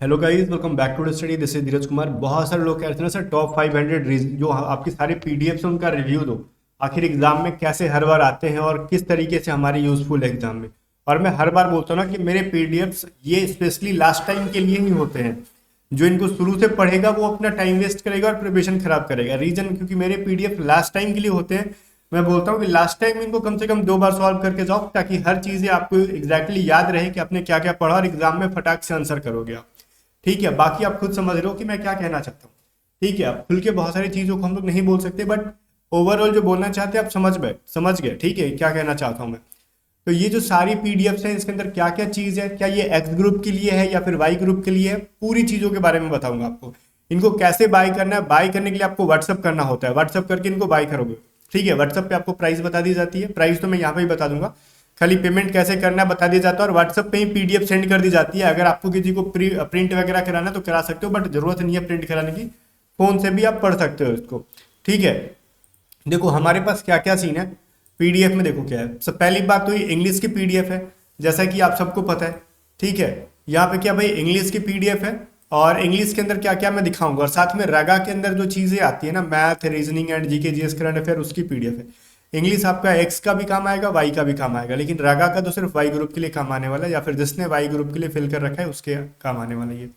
Hello guys, welcome back to the study. This is Dheeraj Kumar. बहुत सारे लोग कह रहे थे ना सर, टॉप 500 रीजन जो आपकी सारे पीडीएफ से उनका रिव्यू दो। आखिर एग्जाम में कैसे हर बार आते हैं और किस तरीके से हमारे यूजफुल है एग्जाम में। और मैं हर बार बोलता हूँ ना कि मेरे पीडीएफ्स ये स्पेशली लास्ट टाइम के लिए ही होते हैं। जो इनको शुरू से पढ़ेगा वो अपना टाइम वेस्ट करेगा और प्रिपरेशन खराब करेगा। रीजन क्योंकि मेरे पीडीएफ लास्ट टाइम के लिए होते हैं। मैं बोलता हूँ कि लास्ट टाइम इनको कम से कम 2 बार सॉल्व करके जाओ, ताकि हर चीजें आपको एग्जैक्टली याद रहे कि आपने क्या क्या पढ़ा और एग्जाम में फटाक से आंसर करोगे आप। ठीक है, बाकी आप खुद समझ रहे हो कि मैं क्या कहना चाहता हूँ। ठीक है, अब खुल के बहुत सारी चीजों को हम लोग नहीं बोल सकते, बट ओवरऑल जो बोलना चाहते हैं आप समझ गए। ठीक है, क्या कहना चाहता हूँ मैं। तो ये जो सारी पीडीएफ हैं इसके अंदर क्या क्या चीज है, क्या ये एक्स ग्रुप के लिए है या फिर वाई ग्रुप के लिए है, पूरी चीजों के बारे में बताऊंगा आपको। इनको कैसे बाय करना है, बाय करने के लिए आपको व्हाट्सअप करना होता है, व्हाट्सअप करके इनको बाय करोगे। ठीक है, व्हाट्सअप पे आपको प्राइस बता दी जाती है, प्राइस तो मैं यहाँ पे ही बता दूंगा। खाली पेमेंट कैसे करना है बता दिया जाता है और व्हाट्सअप पे ही पीडीएफ सेंड कर दी जाती है। अगर आपको किसी को प्रिंट वगैरह कराना है तो करा सकते हो, बट जरूरत नहीं है प्रिंट कराने की। फोन से भी आप पढ़ सकते हो इसको। ठीक है, देखो हमारे पास क्या क्या सीन है पीडीएफ में। देखो क्या है, सब पहली बात तो ये इंग्लिश की पीडीएफ है, जैसा कि आप सबको पता है। ठीक है, यहाँ पे क्या भाई इंग्लिश की पीडीएफ है। और इंग्लिश के अंदर क्या क्या मैं दिखाऊंगा, और साथ में रगा के अंदर जो चीजें आती है ना, math reasoning and GK GS current affair, उसकी पीडीएफ है। इंग्लिश आपका एक्स का भी काम आएगा, वाई का भी काम आएगा, लेकिन रगा का तो सिर्फ वाई ग्रुप के लिए काम आने वाला है, या फिर जिसने वाई ग्रुप के लिए फिल कर रखा है उसके काम आने वाला है ये।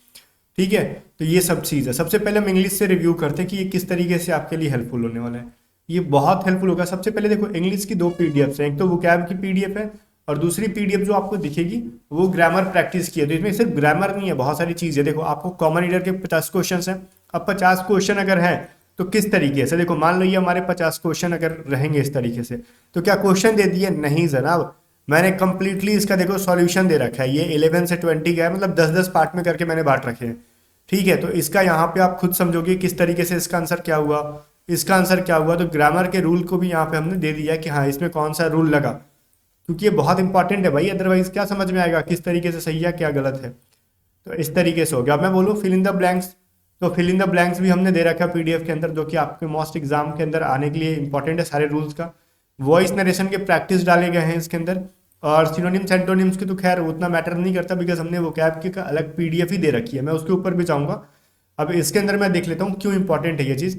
ठीक है, तो ये सब चीज़ है। सबसे पहले हम इंग्लिश से रिव्यू करते हैं कि ये किस तरीके से आपके लिए हेल्पफुल होने वाला है। ये बहुत हेल्पफुल होगा। सबसे पहले देखो इंग्लिश की 2 पीडीएफ है, एक तो वोकैब की पीडीएफ है और दूसरी पीडीएफ जो आपको दिखेगी वो ग्रामर प्रैक्टिस की है। तो इसमें सिर्फ ग्रामर नहीं है, बहुत सारी चीज़ है। देखो आपको कॉमन रीडर के 50 क्वेश्चन हैं। अब 50 क्वेश्चन अगर है तो किस तरीके से, देखो मान लो ये हमारे 50 क्वेश्चन अगर रहेंगे इस तरीके से, तो क्या क्वेश्चन दे दिए? नहीं जनाब, मैंने कंप्लीटली इसका देखो सॉल्यूशन दे रखा है। ये 11 से 20 का है, मतलब 10-10 पार्ट में करके मैंने बांट रखे हैं। ठीक है, तो इसका यहाँ पे आप खुद समझोगे किस तरीके से इसका आंसर क्या हुआ, इसका आंसर क्या हुआ। तो ग्रामर के रूल को भी यहाँ पे हमने दे दिया कि हाँ इसमें कौन सा रूल लगा, क्योंकि ये बहुत इंपॉर्टेंट है भाई, अदरवाइज क्या समझ में आएगा किस तरीके से सही है क्या गलत है। तो इस तरीके से हो गया। अब मैं बोलूँ फिल इन द ब्लैंक्स, तो फिल इन द ब्लैंक्स भी हमने दे रखा है पीडीएफ के अंदर, जो कि आपके मोस्ट एग्जाम के अंदर आने के लिए इंपॉर्टेंट है सारे रूल्स का। वॉइस नरेशन के प्रैक्टिस डाले गए हैं इसके अंदर। और सिनोनिम्स एंटोनिम्स की तो खैर उतना मैटर नहीं करता, बिकॉज हमने वोकैब की का अलग पीडीएफ ही दे रखी है, मैं उसके ऊपर भी जाऊंगा। अब इसके अंदर मैं देख लेता हूँ क्यों इंपॉर्टेंट है ये चीज़।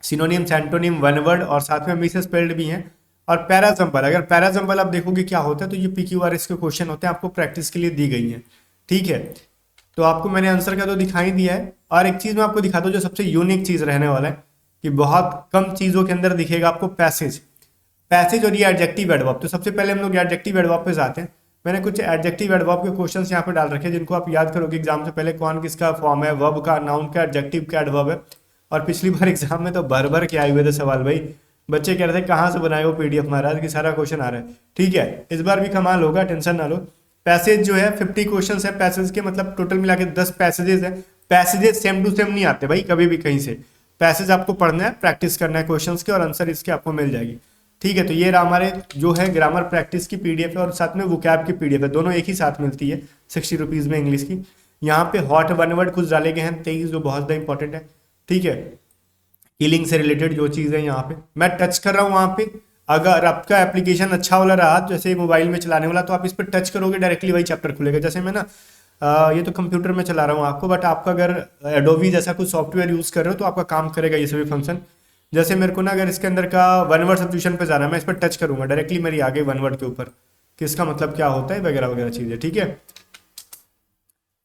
सिनोनिम्स एंटोनिम वन वर्ड और साथ में मिस स्पेल्ड भी हैं। और पैराजम्पल, अगर पैराजम्पल आप देखोगे क्या होता है, तो ये पीक्यूआरएस के क्वेश्चन होते हैं, आपको प्रैक्टिस के लिए दी गई हैं। ठीक है, तो आपको मैंने आंसर का तो दिखाई दिया है। और एक चीज़ मैं आपको दिखा दूँ जो सबसे यूनिक चीज़ रहने वाला है, कि बहुत कम चीज़ों के अंदर दिखेगा आपको पैसेज। पैसेज और ये एडजेक्टिव एडवर्ब। तो सबसे पहले हम लोग एडजेक्टिव एडवर्ब पे जाते हैं। मैंने कुछ एडजेक्टिव एडवर्ब के क्वेश्चंस यहाँ पे डाल रखे हैं, जिनको आप याद करोगे एग्जाम से पहले, कौन किसका फॉर्म है, वर्ब का, नाउन का, एडजेक्टिव का, एडवर्ब है। और पिछली बार एग्जाम में तो भर भर के आए हुए थे सवाल भाई। बच्चे कह रहे थे कहाँ से बनाए वो पीडीएफ महाराज की, सारा क्वेश्चन आ रहा है। ठीक है, इस बार भी कमाल होगा, टेंशन ना लो। पैसेज जो है 50 क्वेश्चन है पैसेज के, मतलब टोटल मिला के 10 पैसेजेस है। पैसेजेस सेम टू सेम नहीं आते भाई कभी भी कहीं से। पैसेज आपको पढ़ना है, प्रैक्टिस करना है क्वेश्चंस के, और आंसर इसके आपको मिल जाएगी। ठीक है, तो ये रहा हमारे जो है ग्रामर प्रैक्टिस की पीडीएफ है, और साथ में वोकैब की पीडीएफ है, दोनों एक ही साथ मिलती है 60 रुपीज़ में इंग्लिश की। यहाँ पे हॉट वन वर्ड कुछ डाले गए हैं 23, जो बहुत ज़्यादा इंपॉर्टेंट है। ठीक है, कीलिंग से रिलेटेड जो चीज़ है यहाँ पे मैं टच कर रहा हूँ। वहाँ पे अगर आपका एप्लीकेशन अच्छा वाला रहा, जैसे मोबाइल में चलाने वाला, तो आप इस पर टच करोगे डायरेक्टली वही चैप्टर खुलेगा। जैसे मैं ना ये तो कंप्यूटर में चला रहा हूँ आपको, बट आपका अगर एडोबी जैसा कुछ सॉफ्टवेयर यूज़ कर रहे हो तो आपका काम करेगा ये सभी फंक्शन। जैसे मेरे को ना अगर इसके अंदर का वन वर्ड सब्स्टिट्यूशन पे जाना है, मैं इस पर टच करूंगा डायरेक्टली मेरी आ गई वन वर्ड के ऊपर कि इसका मतलब क्या होता है वगैरह वगैरह चीज़ें। ठीक है,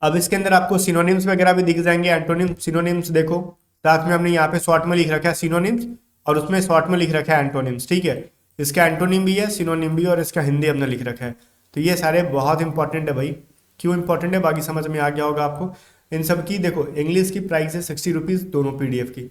अब इसके अंदर आपको सिनोनिम्स वगैरह भी दिख जाएंगे, एंटोनिम सिनोनिम्स देखो। साथ में हमने यहाँ पे शॉर्ट में लिख रखा है सिनोनिम्स, और उसमें शॉर्ट में लिख रखा है एंटोनिम्स। ठीक है, इसका एंटोनिम भी है, सिनोनिम भी, और इसका हिंदी हमने लिख रखा है। तो ये सारे बहुत इंपॉर्टेंट है भाई। क्यों इंपॉर्टेंट है बाकी समझ में आ गया होगा आपको। इन सब की देखो इंग्लिश की प्राइस है 60 रुपीज़ दोनों पीडीएफ की।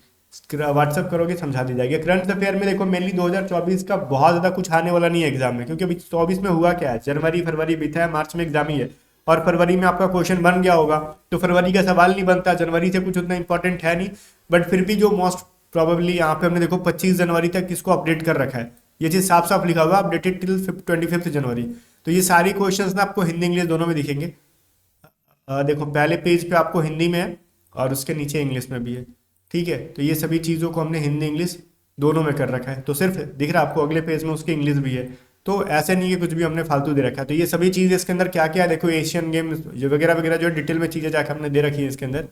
व्हाट्सअप करोगे समझा दी जाएगी। करंट अफेयर में देखो मेनली 2024 का बहुत ज़्यादा कुछ आने वाला नहीं है एग्जाम में, क्योंकि अभी 24 में हुआ क्या है, जनवरी फरवरी बीता है, मार्च में एग्जाम ही है। और फरवरी में आपका क्वेश्चन बन गया होगा, तो फरवरी का सवाल नहीं बनता, जनवरी से कुछ उतना इंपॉर्टेंट है नहीं। बट फिर भी जो मोस्ट प्रोबेबली यहाँ पे हमने देखो 25 जनवरी तक इसको अपडेट कर रखा है। ये चीज़ साफ साफ लिखा हुआ अपडेटेड टिल 25 जनवरी। तो ये सारी क्वेश्चंस ना आपको हिंदी इंग्लिश दोनों में दिखेंगे। देखो पहले पेज पे आपको हिंदी में है और उसके नीचे इंग्लिश में भी है। ठीक है, तो ये सभी चीज़ों को हमने हिंदी इंग्लिश दोनों में कर रखा है। तो सिर्फ दिख रहा है आपको अगले पेज में उसके इंग्लिश भी है। तो ऐसे नहीं कि कुछ भी हमने फालतू दे रखा है। तो ये सभी चीज़ इसके अंदर क्या क्या है देखो, एशियन गेम्स जो वगैरह वगैरह जो डिटेल में चीज़ें जाकर हमने दे रखी है इसके अंदर।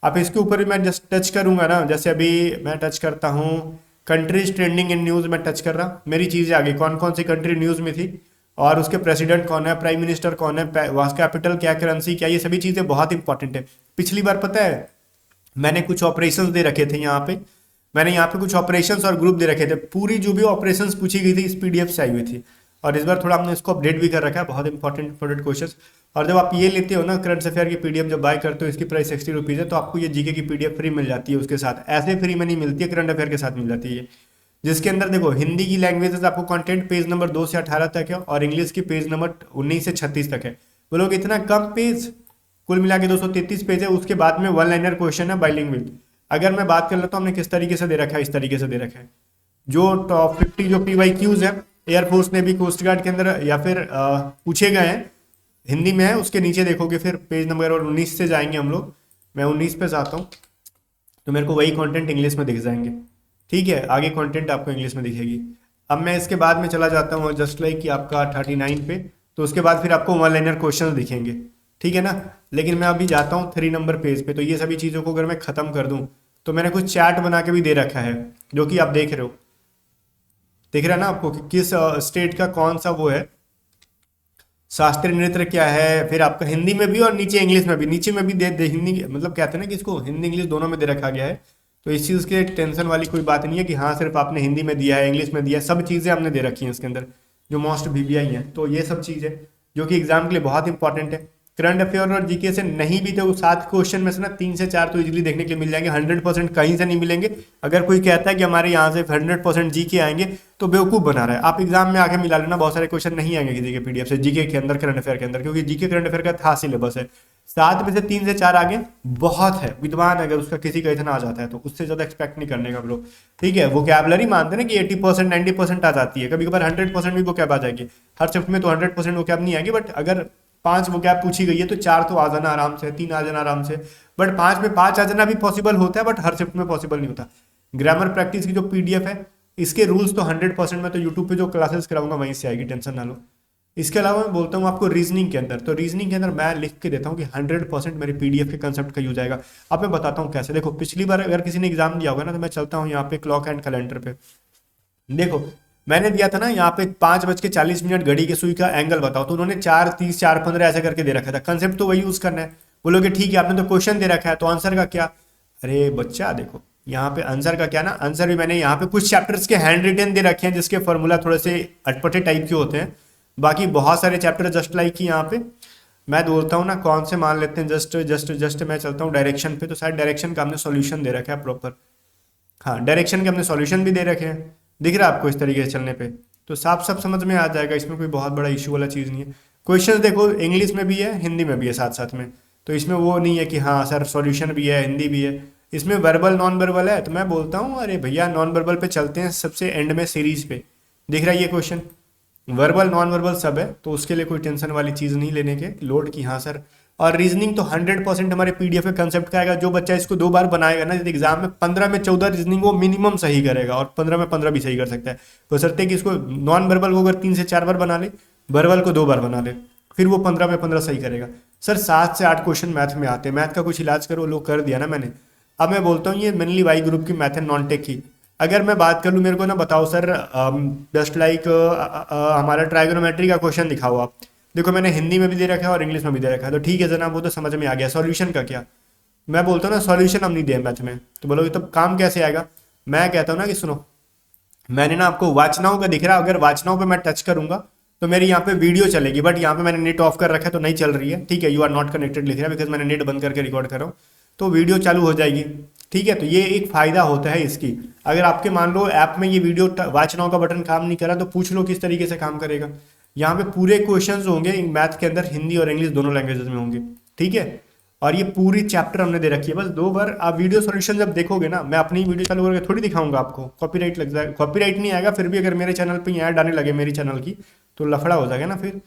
अब इसके ऊपर भी मैं जस्ट टच करूंगा ना, जैसे अभी मैं टच करता हूँ कंट्रीज ट्रेंडिंग इन न्यूज़ में टच कर रहा, मेरी चीज़ें आ गई कौन कौन सी कंट्री न्यूज़ में थी और उसके प्रेसिडेंट कौन है, प्राइम मिनिस्टर कौन है, वहाँ कैपिटल क्या, करेंसी क्या, ये सभी चीज़ें बहुत इंपॉर्टेंट है। पिछली बार पता है मैंने कुछ ऑपरेशंस दे रखे थे यहाँ पे, मैंने यहाँ पे कुछ ऑपरेशंस और ग्रुप दे रखे थे, पूरी जो भी ऑपरेशंस पूछी गई थी इस पीडीएफ से आई हुई थी। और इस बार थोड़ा हमने इसको अपडेट भी कर रखा है, बहुत इंपॉर्टेंट क्वेश्चन। और जब आप ये लेते हो ना करंट अफेयर की पीडीएफ जब बाय करते हो, इसकी प्राइस 60 रुपीज़ है, तो आपको ये जीके की पीडीएफ फ्री मिल जाती है उसके साथ, ऐसे फ्री में नहीं मिलती है, करंट अफेयर के साथ मिल जाती है। जिसके अंदर देखो हिंदी की लैंग्वेजेस आपको कंटेंट पेज नंबर 2 से 18 तक है और इंग्लिश की पेज नंबर 19 से 36 तक है। बोलोगे इतना कम पेज, कुल मिला के 233 पेज है। उसके बाद में वन लाइनर क्वेश्चन है बाइलिंगुअल। अगर मैं बात कर लेता हूँ हमने किस तरीके से दे रखा है, इस तरीके से दे रखा है जो टॉप 50 जो PYQs है एयरफोर्स नेवी कोस्ट गार्ड के अंदर या फिर पूछे गए हैं हिंदी में है, उसके नीचे देखोगे फिर पेज नंबर और 19 से जाएंगे हम लोग, मैं 19 पे जाता हूँ तो मेरे को वही कंटेंट इंग्लिश में दिख जाएंगे। ठीक है, आगे कंटेंट आपको इंग्लिश में दिखेगी। अब मैं इसके बाद में चला जाता हूँ जस्ट लाइक कि आपका 39 पे, तो उसके बाद फिर आपको वन लाइनर क्वेश्चन दिखेंगे। ठीक है ना, लेकिन मैं अभी जाता हूँ 3 नंबर पेज पे। तो ये सभी चीज़ों को अगर मैं ख़त्म कर दूँ तो मैंने कुछ चैट बना के भी दे रखा है जो कि आप देख रहे हो, दिख रहा है ना आपको कि किस स्टेट का कौन सा वो है, शास्त्रीय नृत्य क्या है, फिर आपका हिंदी में भी और नीचे इंग्लिश में भी, नीचे में भी दे हिंदी मतलब कहते हैं ना कि इसको हिंदी इंग्लिश दोनों में दे रखा गया है। तो इस चीज़ के टेंशन वाली कोई बात नहीं है कि हाँ सिर्फ आपने हिंदी में दिया है इंग्लिश में दिया है, सब चीज़ें हमने दे रखी हैं इसके अंदर जो मोस्ट VBI हैं। तो ये सब चीज़ है जो कि एग्जाम के लिए बहुत इंपॉर्टेंट है। करंट अफेयर और जीके से नहीं भी तो 7 क्वेश्चन में से ना 3 से 4 तो इजीली देखने के लिए मिल जाएंगे, 100% कहीं से नहीं मिलेंगे। अगर कोई कहता है कि हमारे यहाँ से 100% जीके आएंगे तो बेवकूफ़ बना रहा है। आप एग्जाम में आके मिला लेना, बहुत सारे क्वेश्चन नहीं आएंगे किसी के पीडीएफ से जीके के अंदर करंट अफेयर के अंदर, क्योंकि जीके करंट अफेयर का था सिलेबस है। 7 में से 3 से 4 आगे बहुत है, विद्वान अगर उसका किसी का इतना आ जाता है तो उससे ज़्यादा एक्सपेक्ट नहीं करने का हम लोग। ठीक है, वोकैबुलरी मानते हैं ना कि 80% 90% आ जाती है, कभी कभार 100% भी वोकैब आ जाएगी। हर शिफ्ट में तो 100% वोकैब नहीं आएगी, बट अगर 5 वोकैब पूछी गई है तो 4 तो आ जाना आराम से, 3 आ जाना आराम से। बट 5 में 5 आ जाना भी पॉसिबल होता है, बट हर शिफ्ट में पॉसिबल नहीं होता। ग्रामर प्रैक्टिस की जो पीडीएफ है इसके रूल्स तो 100% मैं तो यूट्यूब पे जो क्लासेस कराऊंगा वहीं से आएगी, टेंशन ना लो। इसके अलावा मैं बोलता हूँ आपको रीजनिंग के अंदर, तो रीजनिंग के अंदर मैं लिख के देता हूँ कि 100% मेरी पीडीएफ के कंसेप्ट का यूज आएगा। अब मैं बताता हूँ कैसे। देखो पिछली बार अगर किसी ने एग्जाम दिया होगा ना, तो मैं चलता हूँ यहाँ पे क्लॉक एंड कैलेंडर पे। देखो मैंने दिया था ना यहाँ पे 5:40 घड़ी के सुई का एंगल बताओ, तो उन्होंने 4:30 4:15 ऐसे करके दे रखा था। कंसेप्ट तो वही यूज करना है। बोलोगे ठीक है आपने तो क्वेश्चन दे रखा है तो आंसर का क्या। अरे बच्चा देखो यहाँ पे आंसर का क्या ना, आंसर भी मैंने यहाँ पे कुछ चैप्टर्स के हैंड रिटेन दे रखे हैं जिसके फॉर्मूला थोड़े से अटपटे टाइप के होते हैं। बाकी बहुत सारे चैप्टर जस्ट लाइक कि यहाँ पे मैं बोलता हूँ ना कौन से मान लेते हैं, जस्ट मैं चलता हूँ डायरेक्शन पे, तो शायद डायरेक्शन का हमने सॉल्यूशन दे रखा है प्रॉपर। हाँ डायरेक्शन के हमने सॉल्यूशन भी दे रखे हैं, दिख रहा है आपको इस तरीके से चलने पे, तो साफ साफ समझ में आ जाएगा, इसमें कोई बहुत बड़ा इशू वाला चीज़ नहीं है। क्वेश्चन देखो इंग्लिश में भी है हिंदी में भी है साथ साथ में, तो इसमें वो नहीं है कि हाँ सर सॉल्यूशन भी है हिंदी भी है। इसमें वर्बल नॉन वर्बल है, तो मैं बोलता हूँ अरे भैया नॉन वर्बल पे चलते हैं सबसे एंड में सीरीज पे, दिख रहा है ये क्वेश्चन वर्बल नॉन वर्बल सब है, तो उसके लिए कोई टेंशन वाली चीज़ नहीं लेने के लोड की हाँ सर। और रीजनिंग तो 100% हमारे पीडीएफ के कंसेप्ट का आएगा। जो बच्चा इसको 2 बार बनाएगा ना, यदि एग्जाम में 15 में 14 रीजनिंग वो मिनिमम सही करेगा और 15 में 15 भी सही कर सकता है, बशर्ते कि इसको नॉन वर्बल को अगर 3 से 4 बार बना ले, वर्बल को 2 बार बना ले, फिर वो 15 में 15 सही करेगा। सर 7 से 8 क्वेश्चन मैथ में आते हैं, मैथ का कुछ इलाज करो, लोग कर दिया ना मैंने। अब मैं बोलता हूँ ये मेनली वाई ग्रुप की मैथ है नॉन टेक की। अगर मैं बात कर लूँ मेरे को ना बताओ सर जस्ट लाइक हमारा ट्राइगोनोमेट्री का क्वेश्चन दिखाओ आप, देखो मैंने हिंदी में भी दे रखा है और इंग्लिश में भी दे रखा है, तो ठीक है जनाब वो तो समझ में आ गया। सॉल्यूशन का क्या, मैं बोलता हूँ ना सॉल्यूशन हम नहीं दे मैथ में, तो बोलोगे तो काम कैसे आएगा। मैं कहता हूँ ना कि सुनो मैंने ना आपको वाचनाओं का दिख रहा है, अगर वाचनाओं पे मैं टच करूंगा तो मेरी यहाँ पे वीडियो चलेगी, बट यहाँ पे मैंने नेट ऑफ कर रखा है तो नहीं चल रही है। ठीक है, यू आर नॉट कनेक्टेड लिख रहा है बिकॉज मैंने नेट बंद करके रिकॉर्ड कर रहा हूँ, तो वीडियो चालू हो जाएगी। ठीक है, तो ये एक फायदा होता है इसकी। अगर आपके मान लो ऐप में ये वीडियो वाचनाओं का बटन काम नहीं कर रहा तो पूछ लो किस तरीके से काम करेगा। यहाँ पे पूरे क्वेश्चंस होंगे मैथ के अंदर, हिंदी और इंग्लिश दोनों लैंग्वेजेस में होंगे। ठीक है, और ये पूरी चैप्टर हमने दे रखी है, बस 2 बार आप वीडियो सॉल्यूशन जब देखोगे ना, मैं अपनी वीडियो चालू करके थोड़ी दिखाऊंगा आपको, कॉपीराइट लग जाएगा, कॉपीराइट नहीं आएगा, फिर भी अगर मेरे चैनल पे ऐड आने लगे मेरी चैनल की तो लफड़ा हो जाएगा ना, फिर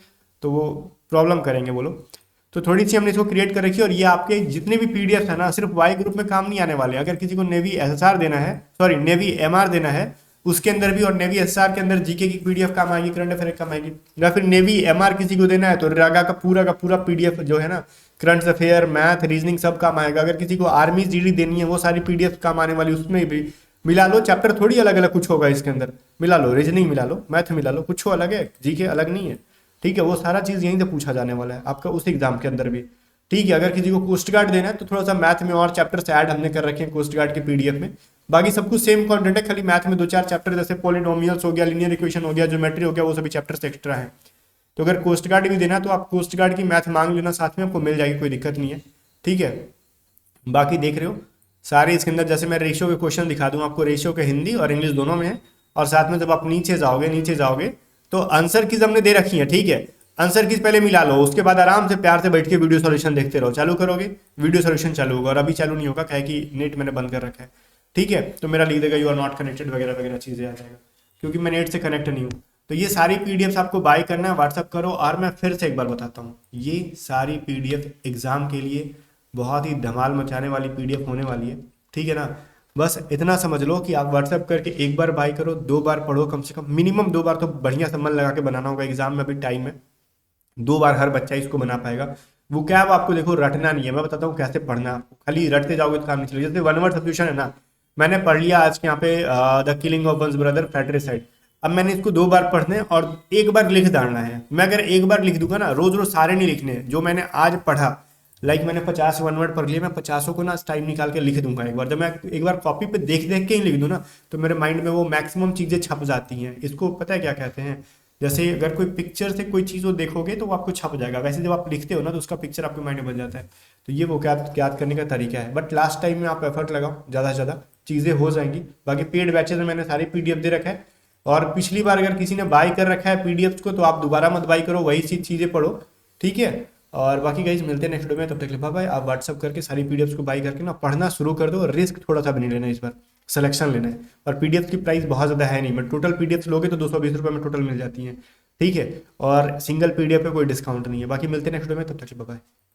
तो वो प्रॉब्लम करेंगे वो लोग। तो थोड़ी सी हमने इसको क्रिएट कर रखी है, और ये आपके जितने भी पीडीएफ है ना सिर्फ वाई ग्रुप में काम नहीं आने वाले। अगर किसी को नेवी एसएसआर देना है, सॉरी नेवी एमआर देना है, उसके अंदर भी, और नेवी एसआर के अंदर जीके की पीडीएफ काम आएगी, करंट अफेयर काम आएगी। या फिर नेवी एमआर किसी को देना है तो रागा का पूरा पीडीएफ जो है ना, करंट अफेयर, मैथ, रीजनिंग सब काम आएगा। अगर किसी को आर्मी जीडी देनी है वो सारी पीडीएफ काम आने वाली, उसमें भी मिला लो। चैप्टर थोड़ी अलग अलग कुछ होगा इसके अंदर, मिला लो, रीजनिंग मिला लो, मैथ मिला लो, कुछ अलग है, जीके अलग नहीं है। ठीक है, वो सारा चीज़ यहीं से पूछा जाने वाला है आपका उस एग्जाम के अंदर भी। ठीक है, अगर किसी को कोस्ट गार्ड देना है तो थोड़ा सा मैथ में और चैप्टर्स ऐड हमने कर रखे हैं कोस्ट गार्ड के पीडीएफ में। बाकी सब कुछ सेम कंटेंट है, खाली मैथ में 2-4 चैप्टर जैसे पॉलिनोमियल्स हो गया, लीनियर इक्वेशन हो गया, ज्योमेट्री हो गया, वो सभी चैप्टर्स एक्स्ट्रा हैं। तो अगर कोस्ट गार्ड भी देना है तो आप कोस्ट गार्ड की मैथ मांग लेना, साथ में आपको मिल जाएगी, कोई दिक्कत नहीं है। ठीक है, बाकी देख रहे हो सारे इसके अंदर, जैसे मैं रेशियो के क्वेश्चन दिखा दूं आपको, रेशियो के हिंदी और इंग्लिश दोनों में है। और साथ में जब आप नीचे जाओगे तो आंसर कीज हमने दे रखी है। ठीक है, आंसर कीज पहले मिला लो, उसके बाद आराम से प्यार से बैठ के वीडियो सॉल्यूशन देखते रहो। चालू करोगे वीडियो सॉल्यूशन चालू होगा, और अभी चालू नहीं होगा क्या है कि नेट मैंने बंद कर रखा है। ठीक है, तो मेरा लिख देगा यू आर नॉट कनेक्टेड वगैरह वगैरह चीज़ें आ जाएगा, क्योंकि मैं नेट से कनेक्ट नहीं हूँ। तो ये सारी पीडीएफ आपको बाय करना है, व्हाट्सअप करो। और मैं फिर से एक बार बताता हूँ, ये सारी पीडीएफ एग्जाम के लिए बहुत ही धमाल मचाने वाली पीडीएफ होने वाली है। ठीक है ना, बस इतना समझ लो कि आप व्हाट्सअप करके एक बार बाय करो, 2 बार पढ़ो, कम से कम मिनिमम 2 बार तो बढ़िया से मन लगा के बनाना होगा। एग्जाम में अभी टाइम है, 2 बार हर बच्चा इसको बना पाएगा। वो क्या है, वो आपको देखो रटना नहीं है, मैं बताता हूँ कैसे पढ़ना है आपको। खाली रटते जाओगे तो काम नहीं चलेगा। जैसे वन वर्ड सब्स्टिट्यूशन है ना, मैंने पढ़ लिया आज के यहाँ पे the killing of one's brother fratricide. अब मैंने इसको 2 बार पढ़ने और 1 बार लिख डालना है। मैं अगर 1 बार लिख दूंगा ना, रोज रोज सारे नहीं लिखने, जो मैंने आज पढ़ा, लाइक मैंने 50 वन वर्ड पढ़ लिए, मैं 50 को ना टाइम निकाल के लिख दूंगा एक बार। जब मैं एक बार कॉपी पे देख देख के ही लिख दूं ना, तो मेरे माइंड में वो मैक्सिमम चीज़ें छप जाती हैं। इसको पता है क्या कहते हैं, जैसे अगर कोई पिक्चर से कोई चीज़ वो देखोगे तो वो आपको छप जाएगा, वैसे जब आप लिखते हो ना तो उसका पिक्चर आपके माइंड में बन जाता है। तो ये वो क्या याद करने का तरीका है। बट लास्ट टाइम में आप एफर्ट लगाओ, ज़्यादा से ज़्यादा चीज़ें हो जाएंगी। बाकी पेड बैचेज में मैंने सारी पीडीएफ दे रखा है, और पिछली बार अगर किसी ने बाय कर रखा है पीडीएफ को तो आप दोबारा मत बाय करो, वही चीज़ें पढ़ो। ठीक है, और बाकी गाइज मिलते हैं नेक्स्ट वीडियो में, तब तक के लिए बाय बाय। आप व्हाट्सअप करके सारी पीडीएफ्स को बाय करके ना पढ़ना शुरू कर दो। रिस्क थोड़ा सा भी नहीं लेना, इस बार सिलेक्शन लेना है। और पीडीएफ की प्राइस बहुत ज़्यादा है नहीं, मैं टोटल पीडीएफ लोगे तो 220 रुपये में टोटल मिल जाती है। ठीक है, और सिंगल पीडीएफ पे कोई डिस्काउंट नहीं है। बाकी मिलते हैं नेक्स्ट वीडियो में, तब तक के लिए बाय बाय।